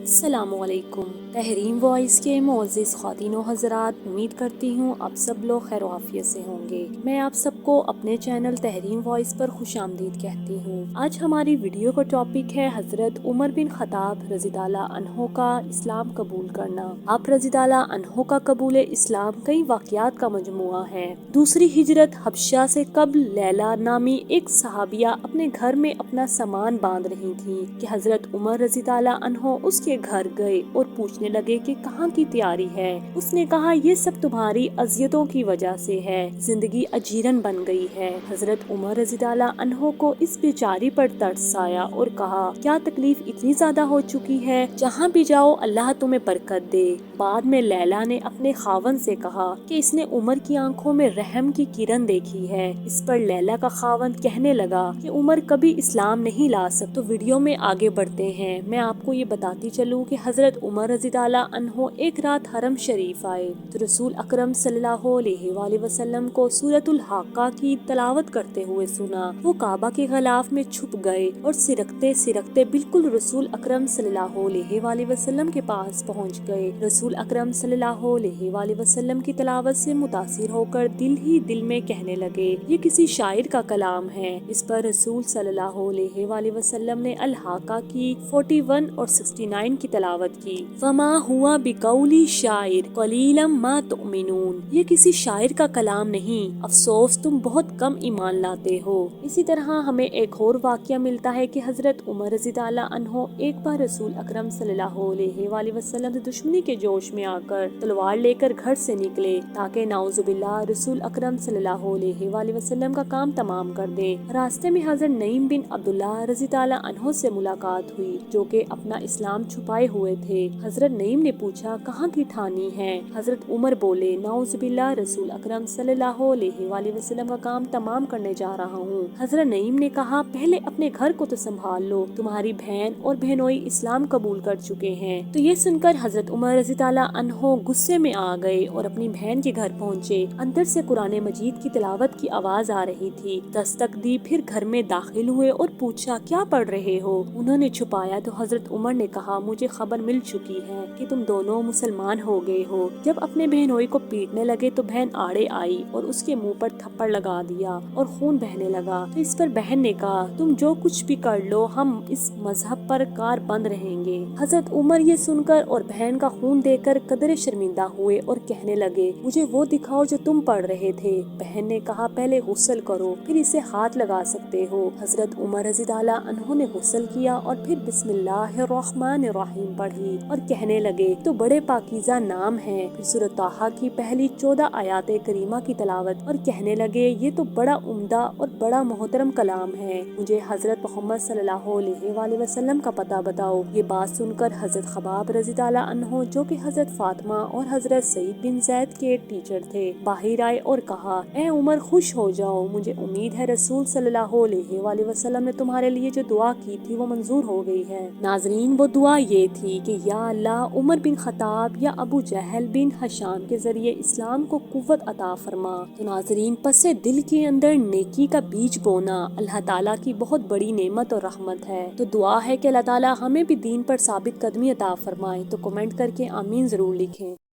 السلام علیکم۔ تحریم وائس کے معزز خواتین و حضرات، امید کرتی ہوں آپ سب لوگ خیر و عافیت سے ہوں گے۔ میں آپ سب کو اپنے چینل تحریم وائس پر خوش آمدید کہتی ہوں۔ آج ہماری ویڈیو کا ٹاپک ہے حضرت عمر بن خطاب رضی اللہ عنہ کا اسلام قبول کرنا۔ آپ رضی اللہ عنہ کا قبول اسلام کئی واقعات کا مجموعہ ہے۔ دوسری ہجرت حبشہ سے قبل لیلا نامی ایک صحابیہ اپنے گھر میں اپنا سامان باندھ رہی تھی کہ حضرت عمر رضی اللہ عنہ اس کے گھر گئے اور پوچھنے لگے کہ کہاں کی تیاری ہے۔ اس نے کہا یہ سب تمہاری اذیتوں کی وجہ سے ہے، زندگی اجیرن بن گئی ہے۔ حضرت عمر رضی اللہ عنہ کو اس بیچاری پر ترس آیا اور کہا کیا تکلیف اتنی زیادہ ہو چکی ہے، جہاں بھی جاؤ اللہ تمہیں برکت دے۔ بعد میں لیلا نے اپنے خاوند سے کہا کہ اس نے عمر کی آنکھوں میں رحم کی کرن دیکھی ہے۔ اس پر لیلا کا خاوند کہنے لگا کہ عمر کبھی اسلام نہیں لا سکتا۔ تو ویڈیو میں آگے بڑھتے ہیں۔ میں آپ کو یہ بتاتی چلوں کہ حضرت عمر رضی اللہ عنہ ایک رات حرم شریف آئے تو رسول اکرم صلی اللہ علیہ وآلہ وسلم کو سورۃ الحاقہ کی تلاوت کرتے ہوئے سنا۔ وہ کعبہ کے غلاف میں چھپ گئے اور سرکتے سرکتے بالکل رسول اکرم صلی اللہ علیہ وآلہ وسلم کے پاس پہنچ گئے۔ رسول اکرم صلی اللہ علیہ وآلہ وسلم کی تلاوت سے متاثر ہو کر دل ہی دل میں کہنے لگے یہ کسی شاعر کا کلام ہے۔ اس پر رسول صلی اللہ علیہ وآلہ وسلم نے الحاقہ کی 41 اور 69 کی تلاوت کی۔ وما ہوا بقول شاعر قلیلا ما تؤمنون، یہ کسی شاعر کا کلام نہیں، افسوس تم بہت کم ایمان لاتے ہو۔ اسی طرح ہمیں ایک اور واقعہ ملتا ہے کہ حضرت عمر رضی اللہ عنہ ایک بار رسول اکرم صلی اللہ علیہ وآلہ وسلم سے دشمنی کے جوش میں آ کر تلوار لے کر گھر سے نکلے تاکہ نعوذ باللہ رسول اکرم صلی اللہ علیہ وآلہ وسلم کا کام تمام کر دیں۔ راستے میں حضرت نعیم بن عبداللہ رضی اللہ عنہ سے ملاقات ہوئی جو کہ اپنا اسلام چھپائے ہوئے تھے۔ حضرت نعیم نے پوچھا کہاں کی ٹھانی ہے؟ حضرت عمر بولے نعوذ باللہ رسول اکرم صلی اللہ علیہ وآلہ وسلم کا کام تمام کرنے جا رہا ہوں۔ حضرت نعیم نے کہا پہلے اپنے گھر کو تو سنبھال لو، تمہاری بہن اور بہنوئی اسلام قبول کر چکے ہیں۔ تو یہ سن کر حضرت عمر رضی اللہ عنہ غصے میں آ گئے اور اپنی بہن کے گھر پہنچے۔ اندر سے قرآن مجید کی تلاوت کی آواز آ رہی تھی۔ دستک دی، پھر گھر میں داخل ہوئے اور پوچھا کیا پڑھ رہے ہو؟ انہوں نے چھپایا تو حضرت عمر نے کہا مجھے خبر مل چکی ہے کہ تم دونوں مسلمان ہو گئے ہو۔ جب اپنے بہنوئی کو پیٹنے لگے تو بہن آڑے آئی اور اس کے منہ پر تھپڑ لگا دیا اور خون بہنے لگا۔ تو اس پر بہن نے کہا تم جو کچھ بھی کر لو ہم اس مذہب پر کار بند رہیں گے۔ حضرت عمر یہ سن کر اور بہن کا خون دیکھ کر قدرے شرمندہ ہوئے اور کہنے لگے مجھے وہ دکھاؤ جو تم پڑھ رہے تھے۔ بہن نے کہا پہلے غسل کرو پھر اسے ہاتھ لگا سکتے ہو۔ حضرت عمر رضی اللہ عنہ نے غسل کیا اور پھر بسم اللہ الرحمن الرحیم پڑھی اور کہنے لگے تو بڑے پاکیزہ نام ہے۔ پھر سورۃ طٰہٰ کی پہلی 14 آیات کریمہ کی تلاوت اور کہنے لگے یہ تو بڑا عمدہ اور بڑا محترم کلام ہے، مجھے حضرت محمد صلی اللہ علیہ وآلہ وسلم کا پتہ بتاؤ۔ یہ بات سن کر حضرت خباب رضی اللہ عنہ جو کہ حضرت فاطمہ اور حضرت سعید بن زید کے ٹیچر تھے باہر آئے اور کہا اے عمر خوش ہو جاؤ، مجھے امید ہے رسول صلی اللہ علیہ وآلہ وسلم نے تمہارے لیے جو دعا کی تھی وہ منظور ہو گئی ہے۔ ناظرین وہ دعا یہ تھی کہ یا اللہ عمر بن خطاب یا ابو جہل بن ہشام کے ذریعے اسلام کو قوت عطا فرما۔ تو ناظرین پس دل کے اندر نیکی کا بیج بونا اللہ تعالیٰ کی بہت بڑی نعمت اور رحمت ہے۔ تو دعا ہے کہ اللہ تعالیٰ ہمیں بھی دین پر ثابت قدمی عطا فرمائے۔ تو کمنٹ کر کے آمین ضرور لکھیں۔